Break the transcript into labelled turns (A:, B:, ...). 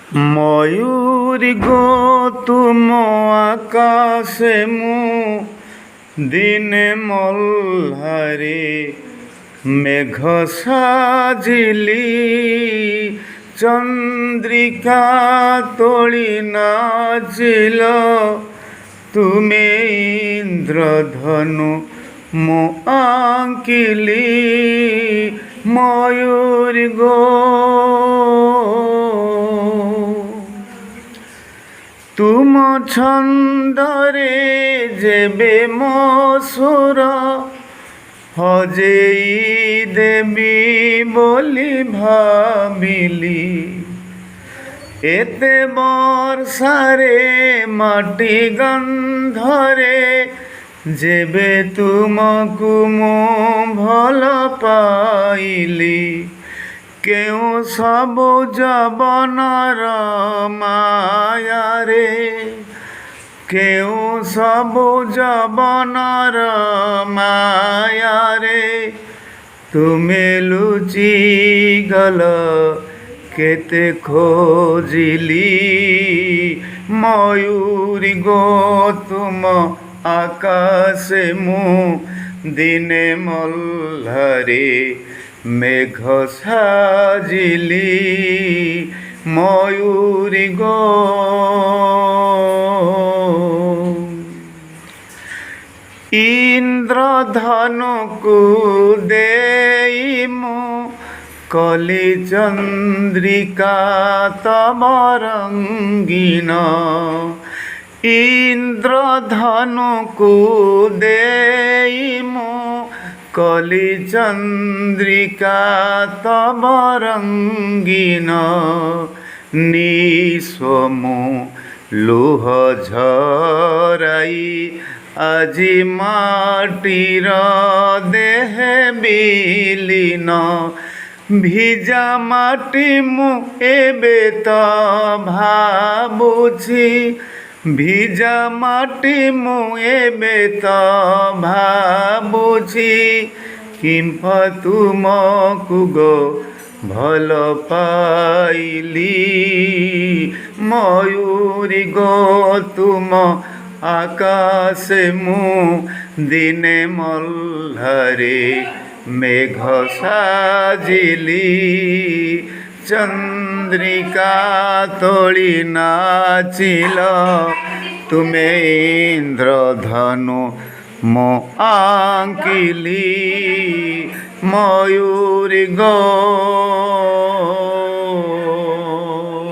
A: ময়ূরী গো তুম আকাশে মু দিনে মল্হারে মেঘ সাজিলি চন্দ্রিকা তোଳି নাচিল তুমে ইন্দ্রধনু মু আঁকিলি ময়ূরী গো। তুম ছন্দরে যেবে ମୋ ସୁର ହଜେଇ ଦେବି ବୋଲି ଭାବିଲି। ଏତେ ବର୍ଷାରେ ମାଟି ଗନ୍ଧରେ ଯେବେ ତୁମକୁ ମୁଁ ଭଲ ପାଇଲି। କେଉଁ ସବୁଜ ବନର ମାୟାରେ କେଉଁ ସବୁଜ ବନର ମାୟାରେ ତୁମେ ଲୁଚିଗଲ କେତେ ଖୋଜିଲି ମୟୂରୀ ଗୋ ତୁମ ଆକାଶେ ମୁଁ ଦିନେ ମଲ୍ହାରେ মেঘ সাজিলি ময়ূরী গো। ইন্দ্রধনুকু দেই মু কলি চন্দ্রিকা তব রঙ্গিন। ইন্দ্রধনুকু দেই মু কলি চন্দ্রিকা তব রঙ্গিন। নিঃস্বমু লুহ ঝরাই আজি মাটির দেহে বিলীন। ভিজা মাটি মু এবে তো ভাবুছি ভিজা মাটি মু এবে তো ভাবুছি কিম্প তুমକୁ গো ଭଲ ପାଇଲି ମୟୂରୀ ଗୋ ତୁମ ଆକାଶେ ମୁଁ ଦିନେ ମଲ୍ହାରେ মেঘ সাজিলি চন্দ্রিকা তোଳି নাচিল তুমে ইন্দ্রধনু মো আঁকিলি ময়ূরী গো।